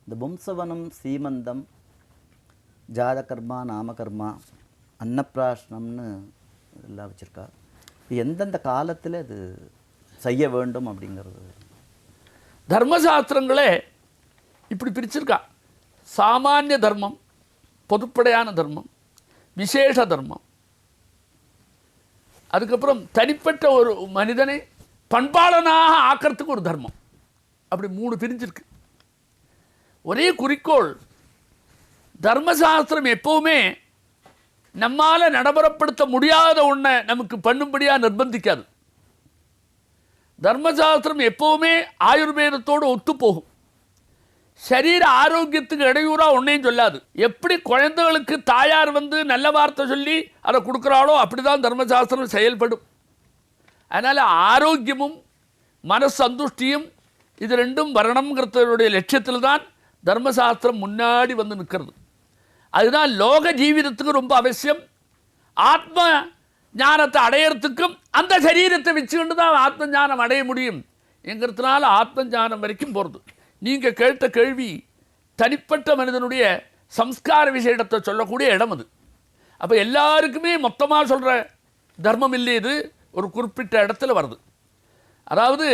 இந்த பும்சவனம், சீமந்தம், ஜாதகர்மா, நாமகர்மா, அன்னப்பிராஷ்னம்னு எல்லாம் வச்சுருக்கா. இது எந்தெந்த காலத்தில் இது செய்ய வேண்டும் அப்படிங்கிறது தர்மசாஸ்திரங்களே இப்படி பிரிச்சிருக்கா. சாமானிய தர்மம், பொதுப்படையான தர்மம், விசேஷ தர்மம், அதுக்கப்புறம் தனிப்பட்ட ஒரு மனிதனை பண்பாளனாக ஆக்கிறதுக்கு ஒரு தர்மம். அப்படி 3 பிரிஞ்சிருக்கு. ஒரே குறிக்கோள், தர்மசாஸ்திரம் எப்பவுமே நம்மால் நடைமுறைப்படுத்த முடியாத ஒன்றை நமக்கு பண்ணும்படியாக நிர்பந்திக்காது. தர்மசாஸ்திரம் எப்பவுமே ஆயுர்வேதத்தோடு ஒத்து போகும். சரீர ஆரோக்கியத்துக்கு இடையூறாக ஒன்றையும் சொல்லாது. எப்படி குழந்தைகளுக்கு தாயார் நல்ல வார்த்தை சொல்லி அதை கொடுக்குறாளோ அப்படி தான் தர்மசாஸ்திரம் செயல்படும். அதனால் ஆரோக்கியமும் மனசந்துஷ்டியும் இது ரெண்டும் வரணுங்கிறதுடைய லட்சியத்தில் தான் தர்மசாஸ்திரம் முன்னாடி நிற்கிறது. அதுதான் லோக ஜீவிதத்துக்கு ரொம்ப அவசியம். ஆத்ம ஞானத்தை அடையிறதுக்கும் அந்த சரீரத்தை வச்சுக்கிட்டு தான் ஆத்ம ஞானம் அடைய முடியும் என்கிறதுனால ஆத்ம ஞானம் வரைக்கும் போகிறது. நீங்கள் கேட்ட கேள்வி தனிப்பட்ட மனிதனுடைய சம்ஸ்கார விசேஷத்தை சொல்லக்கூடிய இடம் அது. அப்போ எல்லாருக்குமே மொத்தமாக சொல்கிற தர்மம் இல்லை, இது ஒரு குறிப்பிட்ட இடத்துல வருது. அதாவது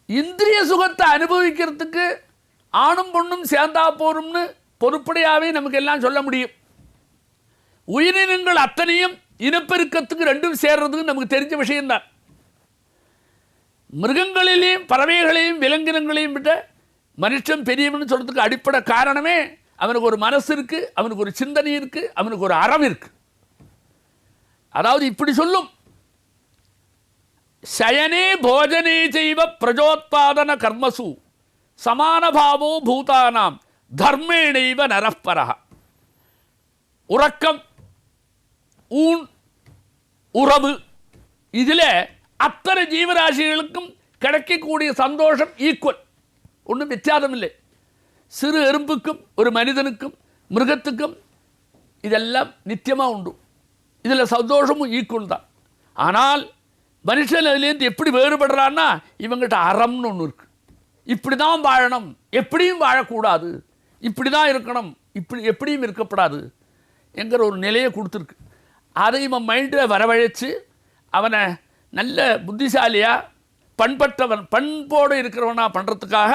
இந்திரிய சுகத்தை அனுபவிக்கிறதுக்கு ஆணும் பொண்ணும் சேர்ந்தா போரும்னு பொறுப்படையாகவே நமக்கு எல்லாம் சொல்ல முடியும். உயிரினங்கள் அத்தனையும் இனப்பெருக்கத்துக்கு ரெண்டும் சேர்றதுக்கு நமக்கு தெரிஞ்ச விஷயம்தான். மிருகங்களிலேயும் பறவைகளையும் விலங்கினங்களையும் விட்ட மனுஷன் பெரியவன் சொல்கிறதுக்கு அடிப்படை காரணமே அவனுக்கு ஒரு மனசு இருக்குது, அவனுக்கு ஒரு சிந்தனை இருக்குது, அவனுக்கு ஒரு அறம் இருக்குது. அதாவது இப்படி சொல்லும், சயனே போஜனே செய்வ பிரஜோத்பாதன கர்மசு சமானபாவோ பூதானாம் தர்மேணைவ நரப்பரா. உறக்கம், ஊன், உறவு, இதில் அத்தனை ஜீவராசிகளுக்கும் கிடைக்கக்கூடிய சந்தோஷம் ஈக்குவல், ஒன்றும் வித்தியாசம் இல்லை. சிறு எறும்புக்கும் ஒரு மனிதனுக்கும் மிருகத்துக்கும் இதெல்லாம் நித்தியமாக உண்டு. இதில் சந்தோஷமும் ஈக்குவல் தான். ஆனால் மனுஷன் அதுலேருந்து எப்படி வேறுபடுறான்னா, இவங்ககிட்ட அறம்னு ஒன்று இருக்குது. இப்படி தான் வாழணும், எப்படியும் வாழக்கூடாது, இப்படி தான் இருக்கணும், இப்படி எப்படியும் இருக்கப்படாது என்கிற ஒரு நிலையை கொடுத்துருக்கு. அதை இவன் மைண்டில் வரவழைச்சு அவனை நல்ல புத்திசாலியாக பண்பட்டவன் பண்போடு இருக்கிறவனா பண்ணுறதுக்காக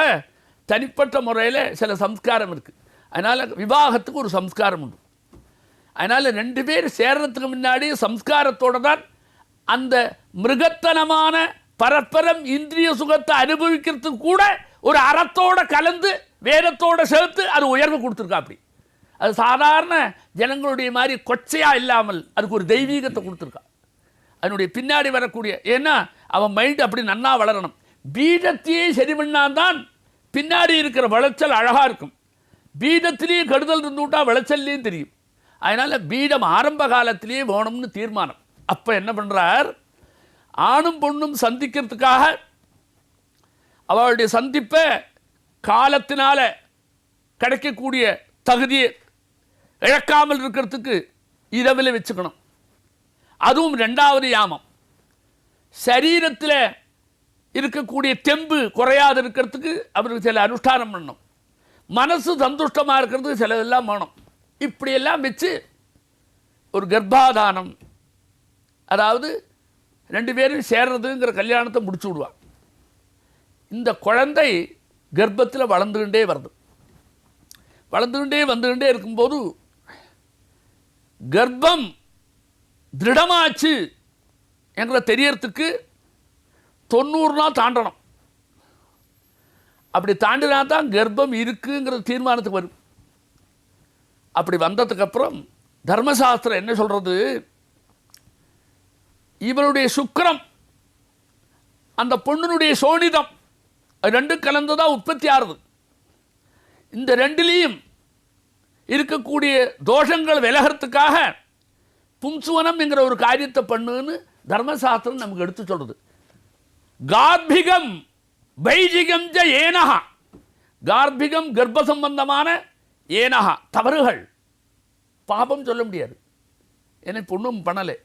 தனிப்பட்ட முறையில் சில சம்ஸ்காரம் இருக்குது. அதனால் விவாகத்துக்கு ஒரு சம்ஸ்காரம் உண்டு. அதனால் 2 பேர் சேர்றதுக்கு முன்னாடி சம்ஸ்காரத்தோடு தான் அந்த மிருகத்தனமான பரஸ்பரம் இந்திரிய சுகத்தை அனுபவிக்கிறதுக்கு கூட ஒரு அறத்தோடு கலந்து வேதத்தோடு சேர்த்து அது உயர்வு கொடுத்துருக்கா. அப்படி அது சாதாரண ஜனங்களுடைய மாதிரி கொச்சையாக இல்லாமல் அதுக்கு ஒரு தெய்வீகத்தை கொடுத்துருக்கா. அதனுடைய பின்னாடி வரக்கூடிய, ஏன்னா அவன் மைண்டு அப்படி நன்னா வளரணும். பீஜத்தையே சரி பண்ணால்தான் பின்னாடி இருக்கிற விளைச்சல் அழகாக இருக்கும். பீஜத்திலேயே கெடுதல் இருந்துவிட்டா விளைச்சல்லையும் தெரியும். அதனால் பீடம் ஆரம்ப காலத்திலேயே வேணும்னு தீர்மானம். அப்போ என்ன பண்ணுறார், ஆணும் பொண்ணும் சந்திக்கிறதுக்காக அவளுடைய சந்திப்பை காலத்தினால கிடைக்கக்கூடிய தகுதியை இழக்காமல் இருக்கிறதுக்கு இரவில் வச்சுக்கணும். அதுவும் 2வது யாமம். சரீரத்தில் இருக்கக்கூடிய தெம்பு குறையாது இருக்கிறதுக்கு அவருக்கு சில அனுஷ்டானம் பண்ணணும். மனசு சந்துஷ்டமாக இருக்கிறதுக்கு சிலதெல்லாம் வேணும். இப்படியெல்லாம் வச்சு ஒரு கர்ப்பாதானம், அதாவது 2 பேரும் சேர்றதுங்கிற கல்யாணத்தை முடிச்சு விடுவான். இந்த குழந்தை கர்ப்பத்தில் வளர்ந்துக்கிட்டே வருது. வந்துக்கிட்டே இருக்கும்போது கர்ப்பம் திருடமாச்சு எங்களை தெரியறதுக்கு 90 நாள் தாண்டணும். அப்படி தாண்டினா தான் கர்ப்பம் இருக்குங்கிற தீர்மானத்துக்கு வரும். அப்படி வந்ததுக்கப்புறம் தர்மசாஸ்திரம் என்ன சொல்கிறது, இவனுடைய சுக்கிரம் அந்த பொண்ணுனுடைய சோனிதம் 2 கலந்து தான் உற்பத்தி ஆகுது. இந்த 2லேயும் இருக்கக்கூடிய தோஷங்கள் விலகிறதுக்காக பும்சுவனம் என்கிற ஒரு காரியத்தை பண்ணுன்னு தர்மசாஸ்திரம் நமக்கு எடுத்து சொல்கிறது. கார்பிகம் வைஜிகம் ஜ ஏனஹா. கார்பிகம் கர்ப்ப சம்பந்தமான, ஏனஹா தவறுகள், பாபம் சொல்ல முடியாது, எனக்கு பொண்ணும் பண்ணலை.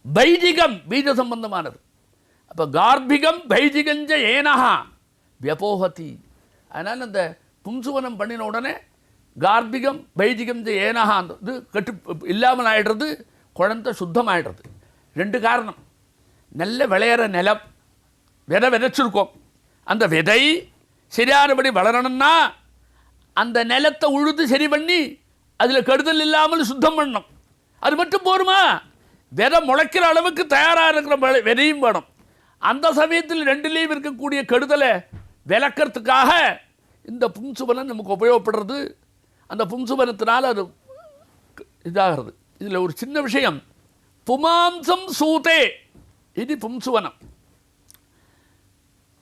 வைஜிகம் பீஜ சம்பந்தமானது. அப்போ கார்பிகம் வைஜிகஞ்ச ஏனஹா வியபோகதி. அதனால் அந்த பும்சுவனம் பண்ணின உடனே கார்பிகம் வைதிகம் ஏனஹா அந்த இது கட்டு இல்லாமல் ஆகிடுறது, குழந்தை சுத்தமாகிடுறது. 2 காரணம். நல்ல விளையிற நிலம், விதை விதைச்சிருக்கோம், அந்த விதை சரியானபடி வளரணும்னா அந்த நிலத்தை உழுது சரி பண்ணி அதில் கெடுதல் இல்லாமல் சுத்தம் பண்ணணும். அது மட்டும் போருமா? விதை முளைக்கிற அளவுக்கு தயாராக இருக்கிற விதையும் வேணும். அந்த சமயத்தில் 2லேயும் இருக்கக்கூடிய கெடுதலை விளக்கிறதுக்காக இந்த பும்சுவனம் நமக்கு உபயோகப்படுறது. அந்த பும்சுவனத்தினால் அது இதாகிறது. இதில் ஒரு சின்ன விஷயம், புமாம்சம் சூதே இது பும்சுவனம்.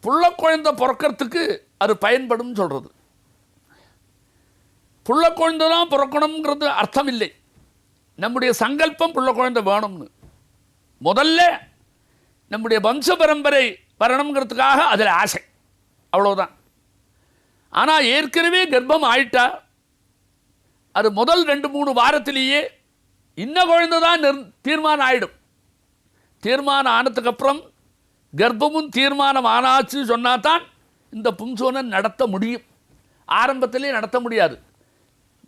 புள்ள குழந்தை பிறக்கிறதுக்கு அது பயன்படும் சொல்கிறது. புள்ள குழந்தை தான் பிறக்கணுங்கிறது அர்த்தம் இல்லை. நம்முடைய சங்கல்பம் புள்ள குழந்தை வேணும்னு. முதல்ல நம்முடைய வம்ச பரம்பரை வரணுங்கிறதுக்காக அதில் ஆசை, அவ்வளோதான். ஆனால் ஏற்கனவே கர்ப்பம் ஆயிட்டா அது முதல் 2-3 வாரத்திலேயே இன்ன குழந்தை தான் தீர்மானம் ஆகிடும். தீர்மானம் ஆனதுக்கப்புறம் கர்ப்பமும் தீர்மானம் ஆனாச்சு சொன்னால் தான் இந்த பும்சுவனம் நடத்த முடியும். ஆரம்பத்திலே நடத்த முடியாது.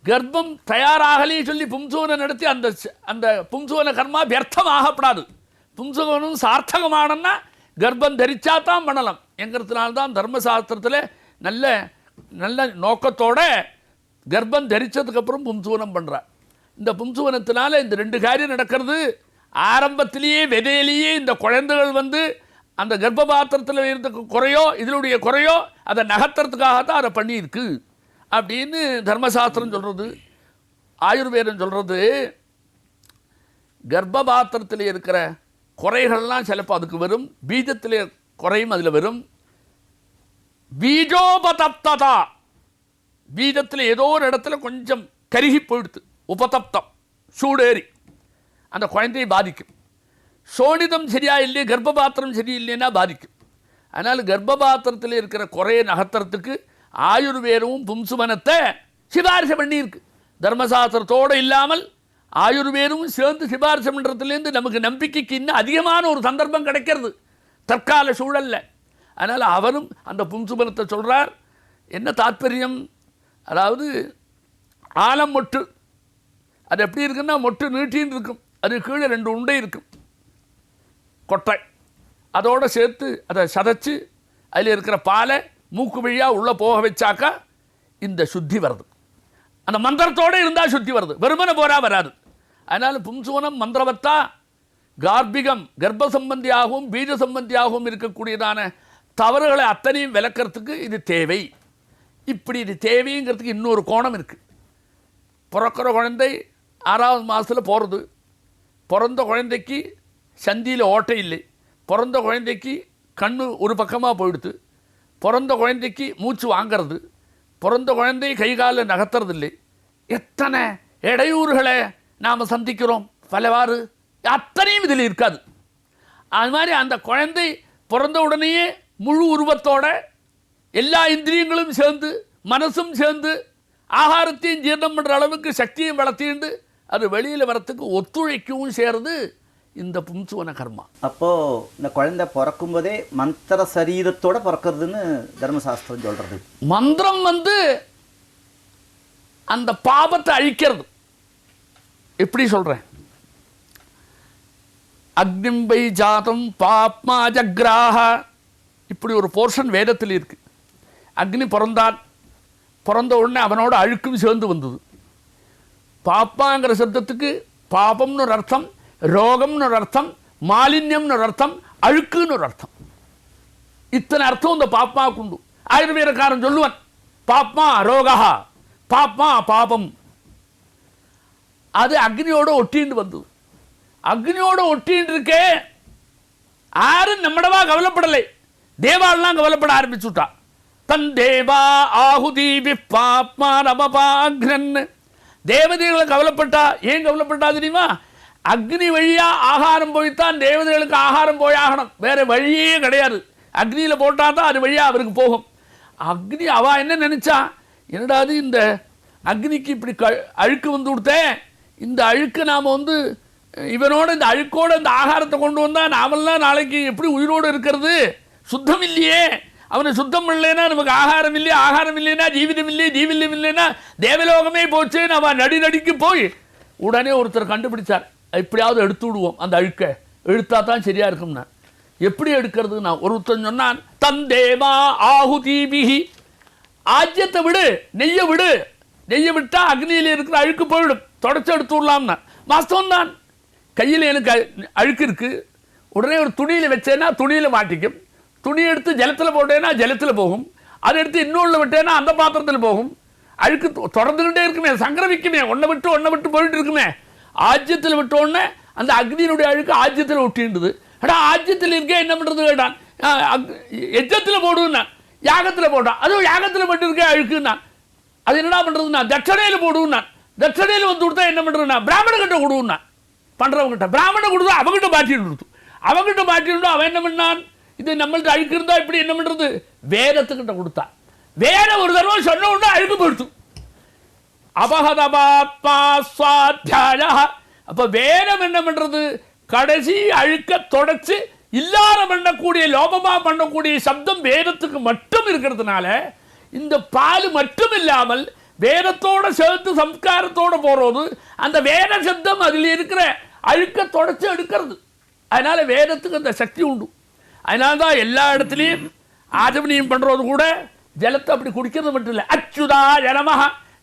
கர்ப்பம் தயாராகலே சொல்லி பும்சுவனை நடத்தி அந்த அந்த பும்சுவன கர்மா வியர்த்தமாகப்படாது. பும்சுவனம் சார்த்தகமானன்னா கர்ப்பம் தரிச்சா தான் பண்ணலாம் என்கிறதுனால்தான் தர்மசாஸ்திரத்தில் நல்ல நல்ல நோக்கத்தோட கர்ப்பம் தரித்ததுக்கப்புறம் பும்சுவனம் பண்ணுறார். இந்த பும்சுவனத்தினால இந்த 2 காரியம் நடக்கிறது. ஆரம்பத்திலேயே விதையிலேயே இந்த குழந்தைகள் வந்து அந்த கர்ப்ப பாத்திரத்தில் இருந்த குறையோ இதனுடைய குறையோ அதை நகர்த்துறதுக்காகத்தான் அதை பண்ணியிருக்கு அப்படின்னு தர்மசாஸ்திரம் சொல்கிறது. ஆயுர்வேதம் சொல்கிறது, கர்ப்ப பாத்திரத்தில் இருக்கிற குறைகள்லாம் சிலப்போ அதுக்கு வரும், பீஜத்தில் குறையும் அதில் வரும். பீஜோபதப்ததா, பீஜத்தில் ஏதோ ஒரு இடத்துல கொஞ்சம் கருகி போயிடுது, உபதப்தம் சூடேறி அந்த குழந்தையை பாதிக்கும். சோனிதம் சரியா இல்லையே, கர்ப்பபாத்திரம் சரியில்லைன்னா பாதிக்கும். அதனால் கர்ப்பபாத்திரத்தில் இருக்கிற குறையை நகர்த்துறதுக்கு ஆயுர்வேதமும் பும்சுவனத்தை சிபாரிசை பண்ணியிருக்கு. தர்மசாஸ்திரத்தோடு இல்லாமல் ஆயுர்வேதமும் சேர்ந்து சிபாரிசை பண்ணுறதுலேருந்து நமக்கு நம்பிக்கைக்கு இன்னும் அதிகமான ஒரு சந்தர்ப்பம் கிடைக்கிறது தற்கால சூழலில். அதனால் அவரும் அந்த பும்சுவனத்தை சொல்கிறார். என்ன தாற்பயம்? அதாவது ஆலம் மொட்டு, அது எப்படி இருக்குன்னா மொட்டு நீட்டின்னு இருக்கும், அது கீழே 2 உண்டை இருக்கும் கொட்டை, அதோடு சேர்த்து அதை சதைச்சு அதில் இருக்கிற பாலை மூக்கு வழியாக உள்ளே போக வச்சாக்கா இந்த சுத்தி வருது. அந்த மந்திரத்தோடு இருந்தால் சுத்தி வருது, வெறுமனை போரா வராது. அதனால் பும்சுவனம் மந்திரவத்தா கார்பிகம் கர்ப்ப சம்பந்தியாகவும் பீஜ சம்பந்தியாகவும் இருக்கக்கூடியதான தவறுகளை அத்தனையும் விளக்கிறதுக்கு இது தேவை. இப்படி இது தேவைங்கிறதுக்கு இன்னொரு கோணம் இருக்குது. பிறக்கிற குழந்தை 6வது மாதத்தில் போகிறது, பிறந்த குழந்தைக்கு சந்தியில் ஓட்டை இல்லை, பிறந்த குழந்தைக்கு கண்ணு ஒரு பக்கமாக போயிடுது, பிறந்த குழந்தைக்கு மூச்சு வாங்கிறது, பிறந்த குழந்தை கை காலில் நகர்த்துறதில்லை. எத்தனை இடையூறுகளை நாம் சந்திக்கிறோம் பலவாறு, அத்தனையும் இதில் இருக்காது. அது மாதிரி அந்த குழந்தை பிறந்த உடனேயே முழு உருவத்தோட எல்லா இந்திரியங்களும் சேர்ந்து மனசும் சேர்ந்து ஆகாரத்தையும் ஜீரணம் பண்ணுற அளவுக்கு சக்தியும் வளர்த்திண்டு அது வெளியில் வரத்துக்கு ஒத்துழைக்கவும் சேருது இந்த பும்சுவன கர்மா. அப்போது இந்த குழந்தை பிறக்கும் போதே மந்திர சரீரத்தோட பிறக்கிறதுன்னு தர்மசாஸ்திரம் சொல்கிறது. மந்திரம் வந்து அந்த பாபத்தை அழிக்கிறது. எப்படி சொல்கிறேன்? அக்னிம்பை ஜாதம் பாப்மா ஜக்ராஹ, இப்படி ஒரு போர்ஷன் வேதத்தில் இருக்கு. அக்னி பிறந்தான், பிறந்த உடனே அவனோட அழுக்கும் சேர்ந்து வந்தது. பாப்பாங்கிற சப்தத்துக்கு பாபம்னு ஒரு அர்த்தம், ரோகம்னு ஒரு அர்த்தம், மாலின்யம்னு ஒரு அர்த்தம், அழுக்குன்னு ஒரு அர்த்தம். இத்தனை அர்த்தம் இந்த பாப்பாவுக்கு உண்டு. ஆயுர்வேதக்காரன் சொல்லுவன் பாப்மா ரோகா, பாப்மா பாபம். அது அக்னியோட ஒட்டின்னு வந்தது. அக்னியோட ஒட்டின்னு இருக்கே, யாரும் நம்மடவா கவலைப்படலை, தேவாலாம் கவலைப்பட ஆரம்பிச்சுட்டா. தன் தேவா ஆகுதி பாப்மா நபபாக்ரன், தேவதைகளை கவலைப்பட்டா. ஏன் கவலைப்பட்டா தெரியுமா? அக்னி வழியா ஆகாரம் போய்த்தான் தேவதைகளுக்கு ஆகாரம் போயாகணும், வேற வழியே கிடையாது. அக்னியில் போட்டால் தான் அது வழியாக அவருக்கு போகும். அக்னி அவ என்ன நினைச்சா, என்னடாது இந்த அக்னிக்கு இப்படி அழுக்கு வந்து கொடுத்தேன், இந்த அழுக்கு நாம் வந்து இவனோட இந்த அழுக்கோடு இந்த ஆகாரத்தை கொண்டு வந்தால் நாமெல்லாம் நாளைக்கு எப்படி உயிரோடு இருக்கிறது, சுத்தம் இல்லையே அவனை சுத்தம் பண்ணலைன்னா நமக்கு ஆகாரம் இல்லை, ஆகாரம் இல்லைன்னா ஜீவிதம் இல்லை, ஜீவிதம் இல்லைன்னா தேவலோகமே போச்சேன்னு அவன் நடிக்கு போய் உடனே ஒருத்தர் கண்டுபிடிச்சார், எப்படியாவது எடுத்து விடுவோம் அந்த அழுக்கை, எடுத்தா தான் சரியா இருக்கும்னா. எப்படி எடுக்கிறதுனா ஒருத்தன் சொன்னான், தந்தேவா ஆகுதீபிஹி, ஆஜ்யத்தை விடு, நெய்யை விடு, நெய்யை விட்டா அக்னியில் இருக்கிற அழுக்கு போயிடும், தொடச்சி எடுத்து விடலாம்னா. வாஸ்தவம் தான், கையில் எனக்கு அழுக்கு இருக்கு, உடனே ஒரு துணியில் வச்சேன்னா துணியில் மாட்டிக்கும், துணி எடுத்து ஜலத்தில் போட்டேன்னா ஜலத்தில் போகும், அதை எடுத்து இன்னொன்று விட்டேன்னா அந்த பாத்திரத்தில் போகும், அழுக்கு தொடர்ந்துகிட்டே இருக்குமே, சங்கரமிக்குமே, ஒன்றை விட்டு போயிட்டு இருக்குமே. ஆஜ்யத்தில் விட்டோடனே அந்த அக்னியினுடைய அழுக்கு ஆஜ்யத்தில் ஒட்டின்றது. ஏடா ஆஜ்யத்தில் இருக்கே என்ன பண்ணுறது கேட்டான். எஜ்ஜத்தில் போடுன்னா, யாகத்தில் போட்டான், அதுவும் யாகத்தில் மட்டும் இருக்கே அழுக்குன்னா, அது என்னடா பண்ணுறதுன்னா தட்சணையில் போடுன்னா, தட்சணையில் வந்து கொடுத்தா என்ன பண்ணுறதுன்னா பிராமணகிட்ட கொடுன்னா, பண்ணுறவங்கிட்ட பிராமண கொடுத்தா அவங்ககிட்ட மாட்டிட்டு கொடுத்து, அவங்ககிட்ட மாட்டிட்டு அவன் என்ன பண்ணான், இது நம்மள்ட்ட அழுக்கு இருந்தால் இப்படி என்ன பண்ணுறது, வேதத்துக்கிட்ட கொடுத்தான். வேற ஒரு தடவை சொன்ன உடனே அழுக்கு போடுத்து. அபகதபாத்மா சுவாத்தியாய. அப்போ வேதம் என்ன பண்ணுறது, கடைசி அழுக்க தொடச்சு இல்லாத பண்ணக்கூடிய லோபமாக பண்ணக்கூடிய சப்தம் வேதத்துக்கு மட்டும் இருக்கிறதுனால இந்த பால் மட்டும் இல்லாமல் வேதத்தோட சேர்த்து சம்ஸ்காரத்தோடு போகிறது, அந்த வேத சப்தம் அதில் இருக்கிற அழுக்க தொடச்சு எடுக்கிறது. அதனால வேதத்துக்கு அந்த சக்தி உண்டு. அதனால தான் எல்லா இடத்துலையும் ஆஜமனியம் பண்ணுறது கூட ஜலத்தை அப்படி குடிக்கிறது மட்டும் இல்லை. அச்சுதா ஜனமஹ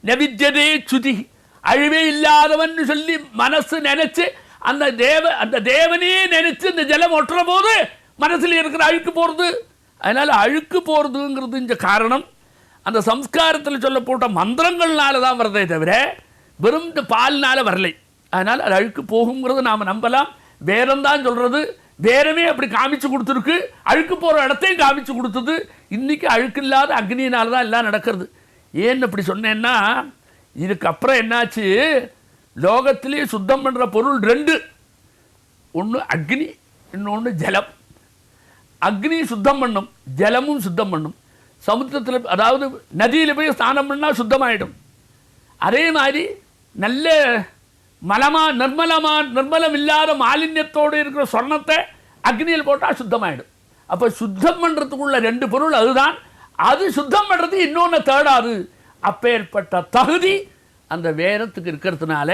நவித்யதே சுதி, அழிவே இல்லாதவன் சொல்லி மனசு நினைச்சு அந்த தேவனே நினைச்சு இந்த ஜலம் ஒட்டுற போது மனசில் இருக்கிற அழுக்கு போகிறது. அதனால அழுக்கு போகிறதுங்கிறது இந்த காரணம் அந்த சம்ஸ்காரத்தில் சொல்ல போட்ட மந்திரங்கள்னால தான் வரதே தவிர வெறும் இந்த பால்னால வரலை. அதனால் அது அழுக்கு போகுங்கிறது நாம் நம்பலாம். வேறந்தான் சொல்கிறது, வேறமே அப்படி காமிச்சு கொடுத்துருக்கு, அழுக்கு போகிற இடத்தையும் காமிச்சு கொடுத்தது. இன்றைக்கி அழுக்கு இல்லாத அக்னியினால தான் எல்லாம் நடக்கிறது. ஏன்னு அப்படி சொன்னேன்னா, இதுக்கப்புறம் என்னாச்சு, லோகத்திலே சுத்தம் பண்ணுற பொருள் ரெண்டு, ஒன்று அக்னி, இன்னொன்று ஜலம். அக்னி சுத்தம் பண்ணும், ஜலமும் சுத்தம் பண்ணும். சமுத்திரத்தில் அதாவது நதியில் போய் ஸ்நானம் பண்ணால் சுத்தமாயிடும். அதே மாதிரி நல்ல நிர்மலம் இல்லாத மாலின்யத்தோடு இருக்கிற சொர்ணத்தை அக்னியில் போட்டால் சுத்தமாயிடும். அப்போ சுத்தம் பண்ணுறதுக்குள்ள ரெண்டு பொருள் அதுதான். அது சுத்தம் பண்ணுறது இன்னொன்று தேடாது. அப்பேற்பட்ட தகுதி அந்த வேதத்துக்கு இருக்கிறதுனால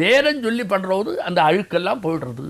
வேதம் சொல்லி பண்ணுறது அந்த அழுக்கெல்லாம் போயிடுறது.